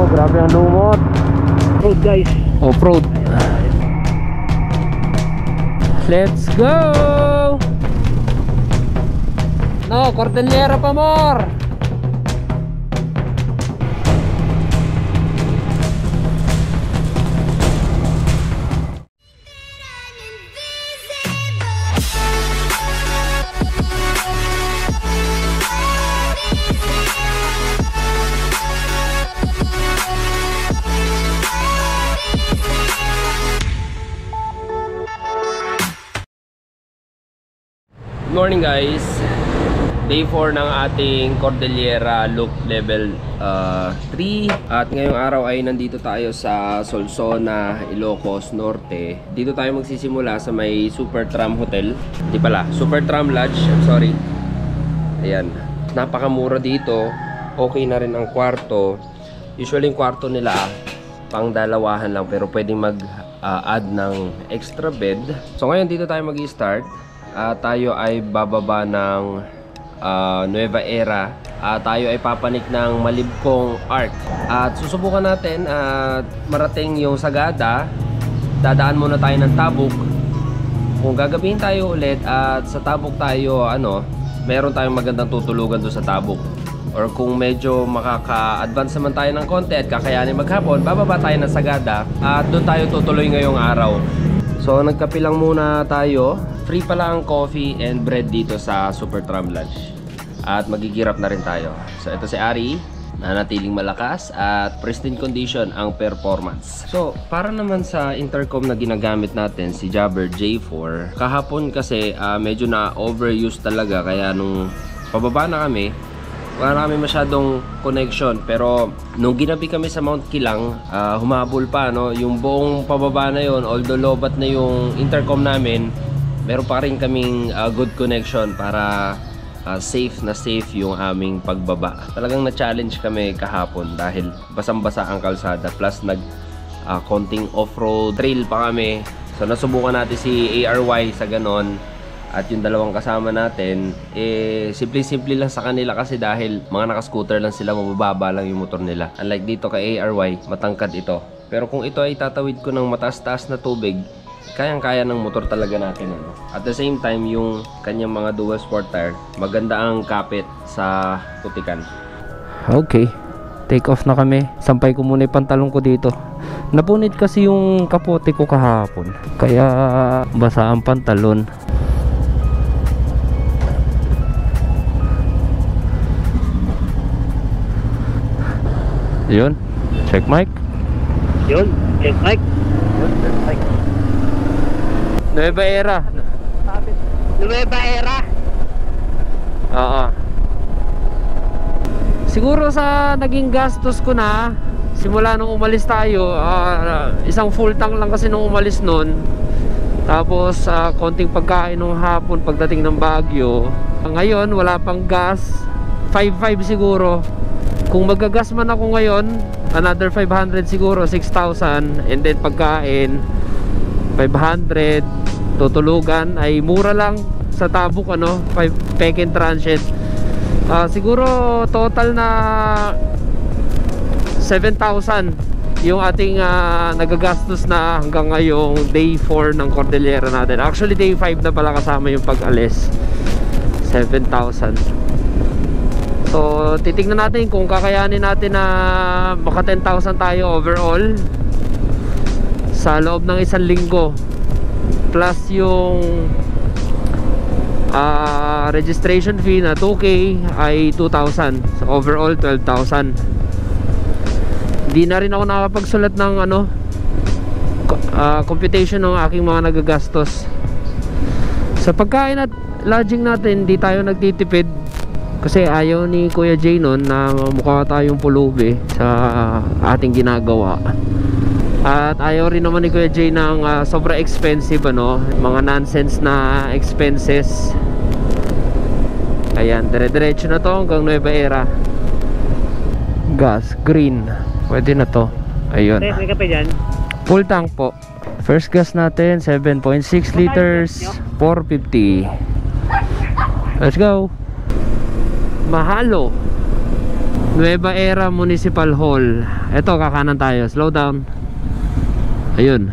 grabe ang lumot. Road guys. Off-road. Let's go! No, Cordillera pa more! Good morning guys, day 4 ng ating Cordillera Loop level 3. At ngayong araw ay nandito tayo sa Solsona, Ilocos Norte. Dito tayo magsisimula sa may Super Tram Hotel. Di pala, Super Tram Lodge, I'm sorry. Ayan, napakamura dito. Okay na rin ang kwarto. Usually yung kwarto nila pang dalawahan lang, pero pwedeng mag-add ng extra bed. So ngayon dito tayo mag-i-start. Tayo ay bababa ng Nueva Era. Tayo ay papanik ng Malibcong Arc. At susubukan natin at marating yung Sagada. Dadaan muna tayo ng Tabuk. Kung gagabihin tayo ulit at sa Tabuk tayo, meron tayong magandang tutulugan doon sa Tabuk. Or kung medyo makaka-advance naman tayo ng konti at kakayanin maghapon, bababa tayo ng Sagada at doon tayo tutuloy ngayong araw. So nagkape lang muna tayo. Free pala ang coffee and bread dito sa Super Tram Lodge. At magigirap na rin tayo. So ito si Ari, nanatiling malakas at pristine condition ang performance. So para naman sa intercom na ginagamit natin, si Jabber J4. Kahapon kasi medyo na overuse talaga, kaya nung pababa na kami, wala na kami masyadong connection. Pero nung ginabi kami sa Mount Kilang, humabol pa, no? Yung buong pababa na yon, although lobat na yung intercom namin, meron pa rin kaming good connection para safe na safe yung aming pagbaba. Talagang na-challenge kami kahapon dahil basang-basa ang kalsada, plus konting off-road trail pa kami. So nasubukan natin si ARY sa ganon. At yung dalawang kasama natin, simple-simple lang sa kanila kasi dahil mga naka-scooter lang sila, mabababa lang yung motor nila. Unlike dito kay ARY, matangkad ito. Pero kung ito ay tatawid ko ng mataas-taas na tubig, kayang-kaya ng motor talaga natin. At the same time, yung kanyang mga dual sport tire, maganda ang kapit sa putikan. Okay, take off na kami. Sampay ko muna yung pantalon ko dito. Napunit kasi yung kapote ko kahapon, kaya basa ang pantalon. Yun, check mic. Yun, check mic. Yun, check mic. Nueva Era. Nueva Era. Oo. Siguro sa naging gastos ko na simula nung umalis tayo, isang full tank lang kasi nung umalis nun. Tapos konting pagkain nung hapon pagdating ng Baguio. Ngayon wala pang gas, 5.5 siguro. Kung magagas man ako ngayon, another 500 siguro, 6,000. And then pagkain 500, tutulugan ay mura lang sa Tabuk, 5 Peking Transit. Siguro total na 7,000 yung ating nagagastos na hanggang ngayong day 4 ng Cordillera natin. Actually day 5 na pala kasama yung pag-alis. 7,000. So titignan natin kung kakayanin natin na maka 10,000 tayo overall sa loob ng isang linggo, plus yung registration fee na 2K ay 2,000. So overall 12,000. Hindi na rin ako nakapagsulat ng computation ng aking mga nagagastos. Sa pagkain at lodging natin, hindi tayo nagtitipid kasi ayaw ni Kuya Jay nun na mukha tayong pulubi sa ating ginagawa. At ayaw rin naman ni Kuya Jay ng sobra expensive, mga nonsense na expenses. Ayan, dire-diretso na to hanggang Nueva Era. Gas, green, pwede na to. Ayun, May kape dyan? full tank po. First gas natin 7.6 liters, 450. Let's go. Mahalo Nueva Era Municipal Hall. Ito, kakanan tayo. Slow down. Ayun.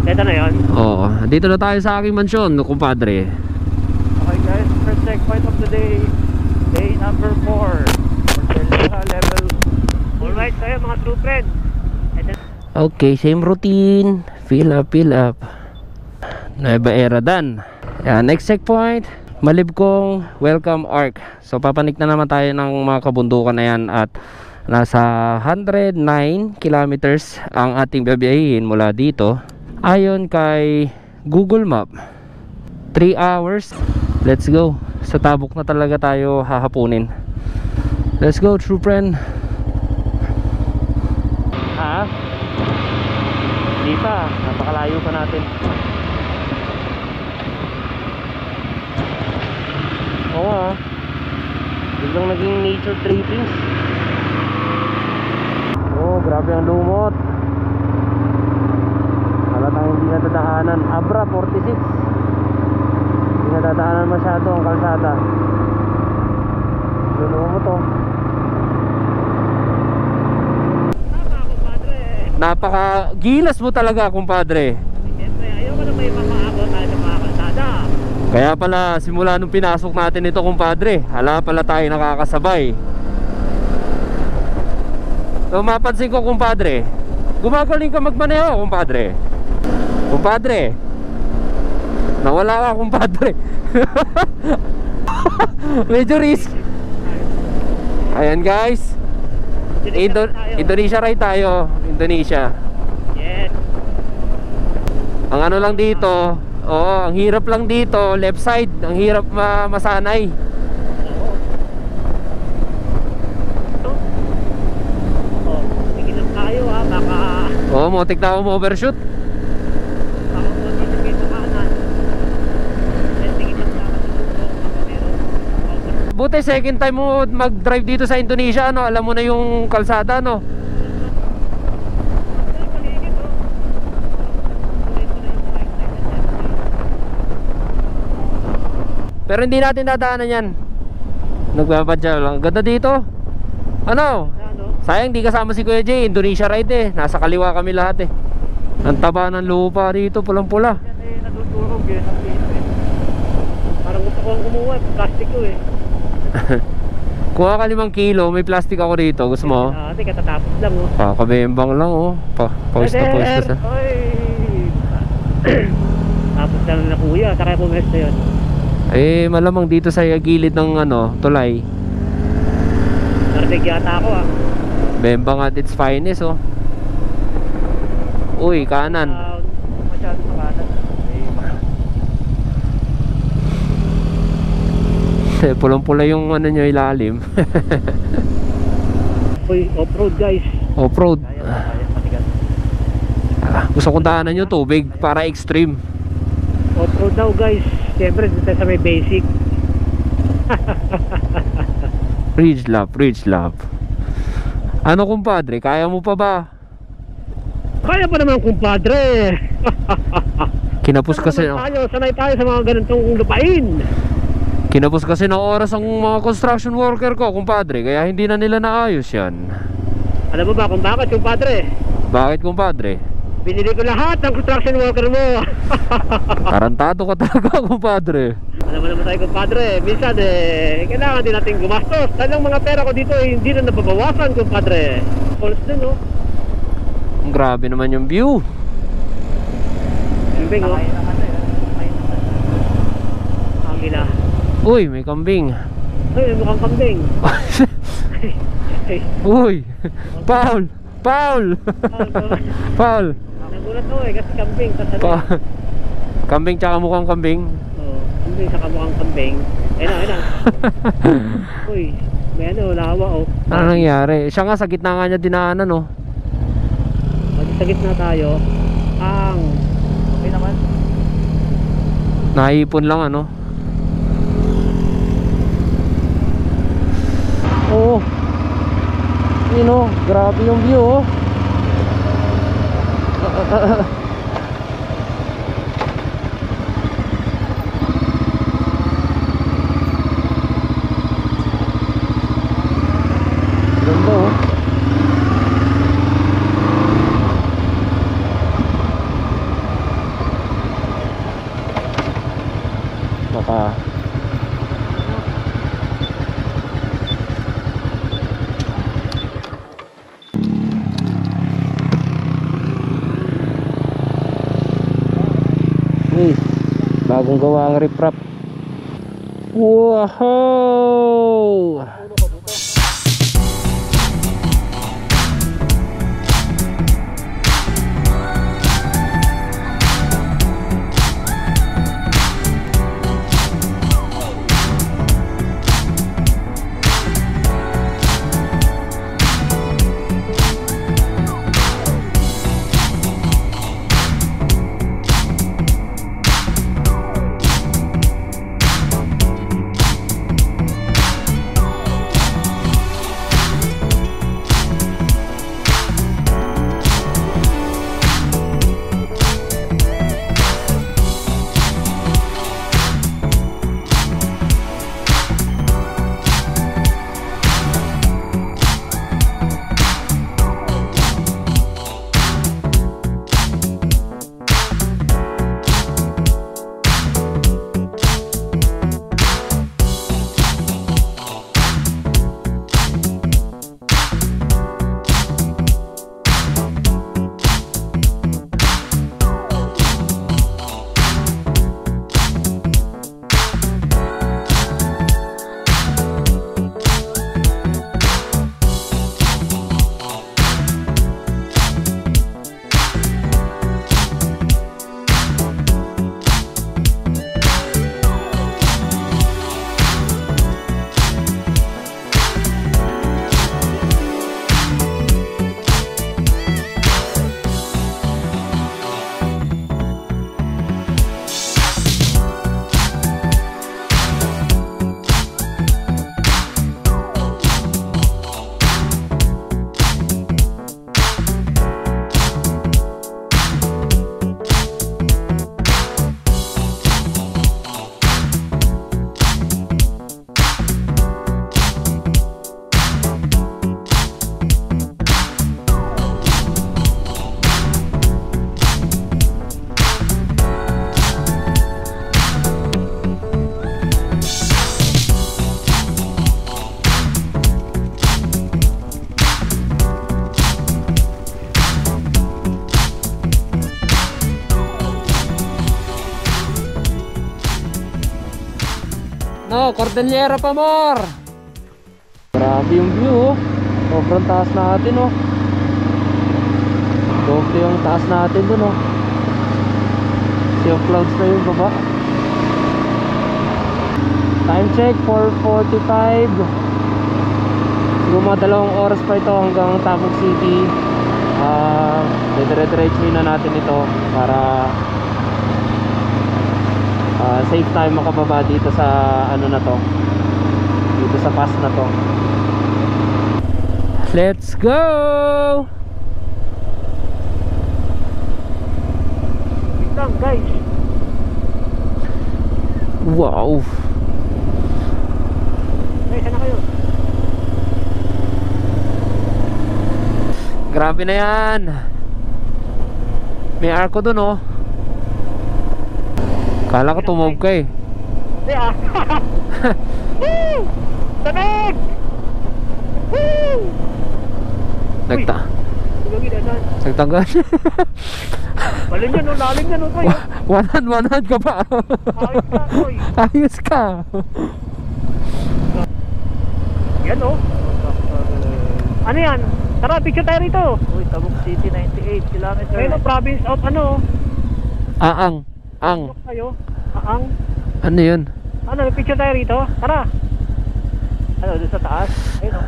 Ito na yun. Oo, dito na tayo sa aking mansyon, kumpadre. Okay guys, first checkpoint of the day. Day number 4. Level. Alright tayo mga true friends. Okay, same routine. Fill up, fill up. Nueva Era done. Yan, next checkpoint, Malibkong Welcome Arc. So papanik na naman tayo ng mga kabundukan na yan. At nasa 109 kilometers ang ating babiyahin mula dito. Ayon kay Google Map, 3 hours. Let's go. Sa Tabuk na talaga tayo hahapunin. Let's go, true friend. Ha? Hindi pa, napakalayo pa natin. Oo ah, biglang naging nature tripping. Oh, grabe ang lumot. Wala tayong hindi natadaanan. Abra 46. Hindi natadaanan masyado ang kalsada. Lumot oh. Napaka gilas mo talaga, kumpadre. Siyempre, ayaw ko na may makaabot tayo sa mga kalsada. Kaya pala simula nung pinasok natin ito, kumpadre, hala pala tayo nakakasabay. So mapansin ko, kumpadre, gumagaling ka magmaneho, kumpadre. Kumpadre, nawala ka, kumpadre. Medyo risk. Ayan guys, Indonesia ride tayo. Indonesia. Yes. Ang ano lang dito, oo, ang hirap lang dito, left side, ang hirap masanay. Oh, tingin lang tayo ha, baka Oo, motik na ako overshoot. baka po dito kayo sa kanan. Tingin lang tayo sa meron. Buti second time mo mag-drive dito sa Indonesia, ano, alam mo na yung kalsada, no? Pero hindi natin dadaanan yan. Nagbapadya lang. Ganda dito. Ano? Sayang di kasama si Kuya Jay. Indonesia ride eh. Nasa kaliwa kami lahat eh. Ang taba ng lupa dito, pulang-pula. Natutulog eh. Parang gusto ko ang kumuha, plastic ko eh. Kuha ka 5 kilo, may plastic ako dito. Gusto mo? Ate, katatapos lang oh. Kakabembang lang oh. Pawis na pawis na. Tapos lang na kuya, saka pumesto yun. Eh, malamang dito sa gilid ng ano, tulay. Narinig yata ako ah. Bembang at its finest oh. Uy, kanan. Masyado sa kanan. Pulang-pula yung ano nyo ilalim. Uy, off-road guys. Off-road. Kaya patigas. Gusto kong daanan yung tubig para extreme. Off-road daw guys. Siyempre dito sa may basic. Ridge lap. Ano, kumpadre? Kaya mo pa ba? Kaya pa naman kumpadre. Kinapos kasi sanay tayo sa mga ganitong lupain. Kinapos kasi ng oras ang mga construction worker ko, kumpadre. Kaya hindi na nila naayos yan. Alam mo ba kung bakit kumpadre? Bakit, kumpadre? Binili ko lahat ng construction worker mo. Tarantado ka talaga, kumpadre. Alam mo naman tayo kumpadre, minsan kailangan din natin gumastos. Dahil ang mga pera ko dito hindi na nababawasan kumpadre. Falls dun oh. Grabe naman yung view. Kambing oh. Agila. Uy, may kambing. Ay, may mukhang kambing. Uy, Paul. Nagulat ako kasi kambing. Kambing tsaka mukhang kambing. Oo, kambing saka mukhang kambing. Ayun na. Uy, may ano, lawa oh. Ano nangyari? Siya nga sa gitna nga niya dinaanan oh. Sa gitna tayo. Okay naman. Naipon lang ano. Oh. Yun oh, grabe yung view oh. oh. Baka bagong gawa ang riprap. Wow! No, Cordillera pa more. Grabe yung view, oh. Sobrang taas natin, oh. Doble yung taas natin dun, oh. Sea of clouds na yung baba. Time check 4:45. Siguro mga 2 oras pa ito hanggang Tabuk City. Dire-diretso na natin ito para safe tayo makababa dito sa ano na to, dito sa pass na to. Let's go! Wait lang guys. Wow! Hey, saan na kayo? Grabe na yan. May arko dun, oh. Kala ko tumawag ka eh. Hindi ah. Woo! Lamig! Woo! Nagtanggal. Lalim yan o, lalim yan o tayo. One hand ka pa. Ayos ka, oy. Ayos ka. Yan o. Ano yan? Tara, picture tayo rito. Uy, Tabuk City, 98 kilometers. Ayun o, province of ano? Aang. Ano tayo? Aang. Ano yun? Ano, picture tayo rito? Tara. Ano, doon sa taas? Ayun o.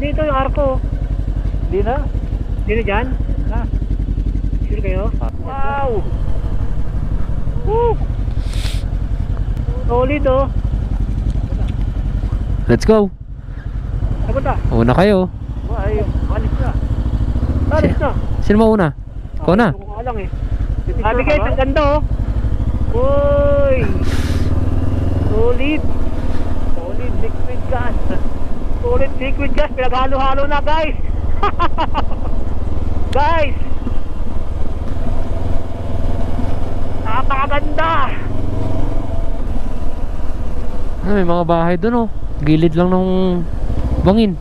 Dito yung arko. Hindi na? Hindi na dyan? Na. Sure kayo? Wow! Woo! Solid o. Let's go. Napunta? Una kayo. Ay, alis na. Alis na. Sino mauna? Ikaw na. Hindi ko alam eh. Sabi guys, ang ganda oh. Uy! Solid! Solid liquid gas. Solid liquid gas, pinaghalo-halo na guys. Guys, napakaganda. May mga bahay dun oh. Gilid lang ng bangin.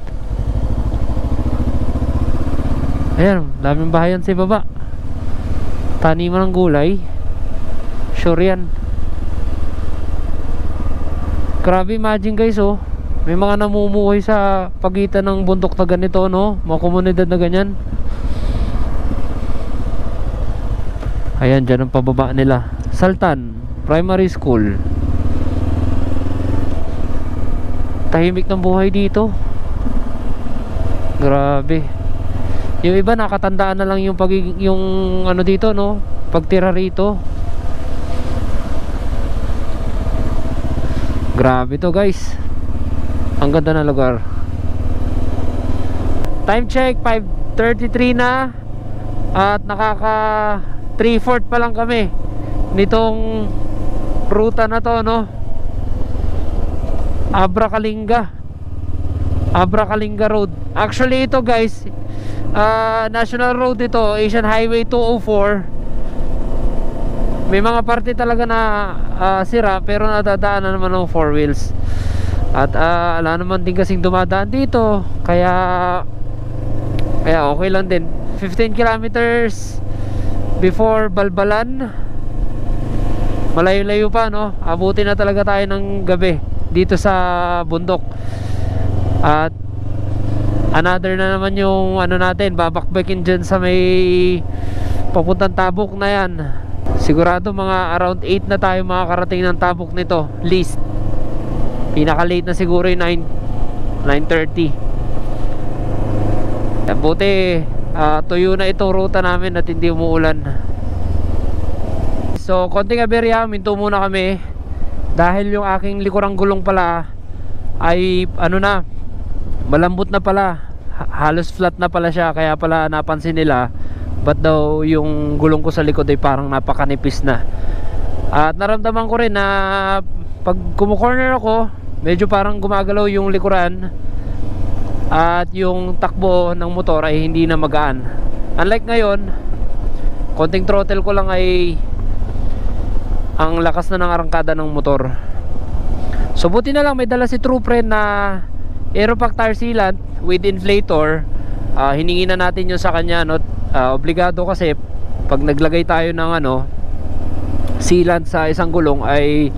Ayan, daming bahayan sa baba. Taniman ng gulay. Sure yan. Grabe, imagine guys oh. May mga namumuhay sa pagitan ng bundok na ganito no. Mga komunidad na ganyan. Ayan, dyan ang pababa nila. Saltan Primary School. Tahimik ng buhay dito. Grabe. Yung iba nakatandaan na lang yung yung ano dito no, pagtira rito. Grabe to guys. Ang ganda ng lugar. Time check 5:33 na. At nakaka 3/4 pa lang kami nitong ruta na to no. Abra Kalinga Road. Actually ito guys, national road ito, Asian Highway 204. May mga parte talaga na sira, pero nadadaanan naman ng 4 wheels. At ala naman din kasing dumadaan dito, kaya okay lang din. 15 kilometers before Balbalan. Malayo-layo pa no. Abutin na talaga tayo ng gabi dito sa bundok. At another na naman yung ano natin, babakbakin dyan sa may papuntang Tabuk na yan. Sigurado mga around 8 na tayo makakarating ng Tabuk nito, least. Pinaka late na siguro yung 9:30. Buti tuyo na itong ruta namin at hindi umuulan. So konting aberya, minto muna kami dahil yung aking likurang gulong pala ay ano na, malambot na pala, halos flat na pala siya. Kaya pala napansin nila ba't daw yung gulong ko sa likod ay parang napakanipis na. At naramdaman ko rin na pag kumukorner ako, medyo parang gumagalaw yung likuran at yung takbo ng motor ay hindi na magaan. Unlike ngayon, konting throttle ko lang ay ang lakas na ng arangkada ng motor. So buti na lang may dala si True Friend na Aeropack tire sealant with inflator. Hiningi na natin yun sa kanya no? Obligado kasi pag naglagay tayo ng sealant sa isang gulong ay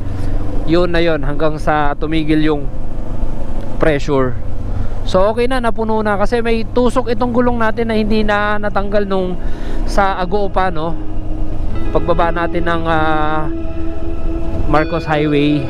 yun na yun hanggang sa tumigil yung pressure. So okay na, napuno na kasi may tusok itong gulong natin na hindi na natanggal nung sa Agoo pa no, pagbaba natin ng Marcos Highway.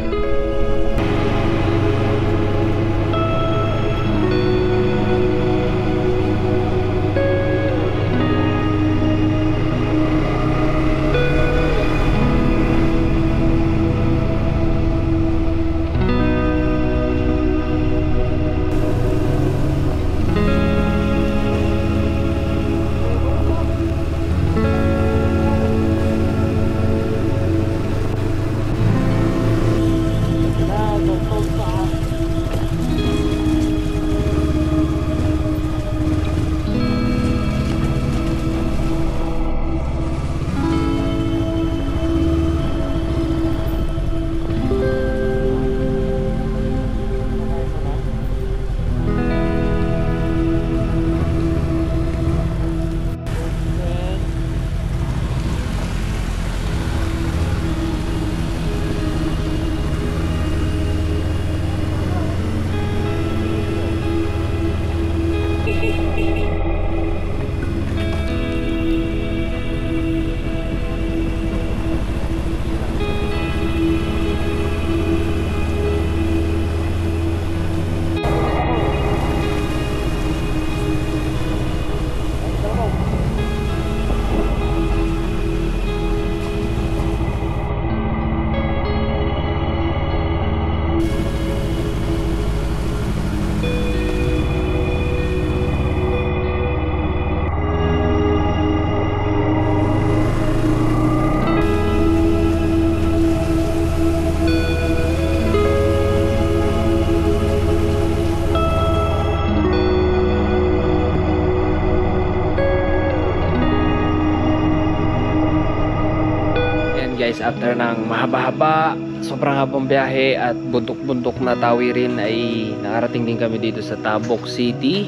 after ng mahaba-haba, sobrang habang biyahe at buntok-buntok na tawirin ay nakarating din kami dito sa Tabuk City.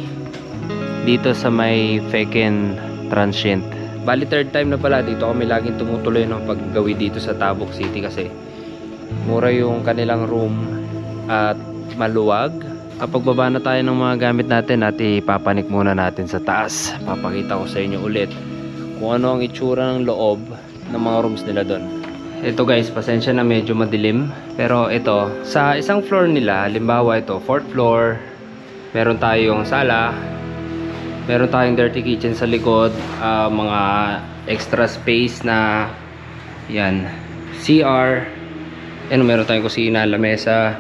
Dito sa may Feken Transient. Bali third time na pala dito kami laging tumutuloy ng paggawi dito sa Tabuk City kasi mura yung kanilang room at maluwag. Kapag baba na tayo ng mga gamit natin at ipapanik muna natin sa taas. Papakita ko sa inyo ulit kung ano ang itsura ng loob ng mga rooms nila doon. Ito guys, pasensya na medyo madilim. Pero ito, sa isang floor nila, halimbawa ito, 4th floor, meron tayong sala, meron tayong dirty kitchen sa likod, mga extra space na yan, CR, meron tayong kusina, lamesa.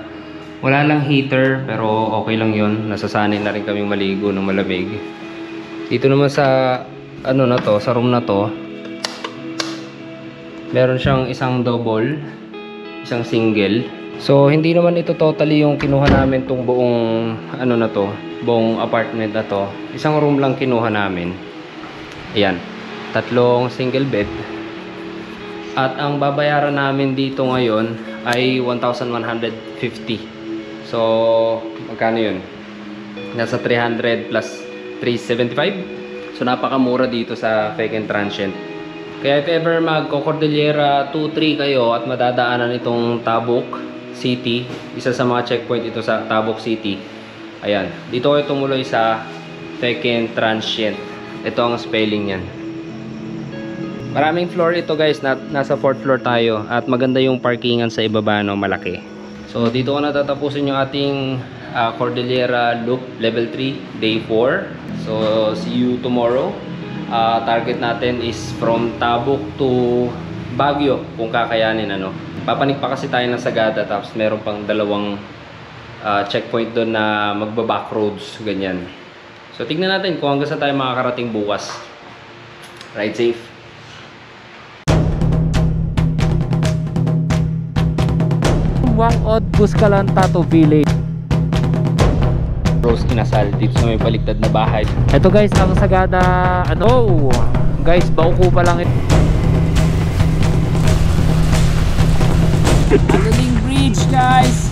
Wala lang heater pero okay lang yun. Nasasanay na rin kaming maligo ng malamig. Dito naman sa ano na to, sa room na to, meron siyang isang double, isang single. So hindi naman ito totally yung kinuha namin tong buong ano na to, buong apartment na to. Isang room lang kinuha namin. Ayan, 3 single bed. At ang babayaran namin dito ngayon ay 1,150. So, magkano yun? Nasa 300 plus 375. So, napakamura dito sa Feken Transient. Kaya if ever magko-Cordillera 2-3 kayo at madadaanan itong Tabuk City, isa sa mga checkpoint ito sa Tabuk City. Ayan, dito kayo tumuloy sa Feken Transient. Ito ang spelling yan. Maraming floor ito guys, nasa 4th floor tayo at maganda yung parkingan sa ibaba, no, malaki. So dito ko natatapusin yung ating Cordillera Loop Level 3 Day 4. So see you tomorrow. Target natin is from Tabuk to Baguio kung kakayanin, ano. Papanik pa kasi tayo ng Sagada tapos meron pang 2 checkpoint doon na magba-back roads, ganyan. So tignan natin kung hanggang saan tayo makakarating bukas. Ride safe. Wangod, Buscalan, Tato Village. Rose Inasal dito sa may baligtad na bahay. Ito guys, ang Sagada, ano, guys, bauko pa lang ito. Agaling Bridge guys.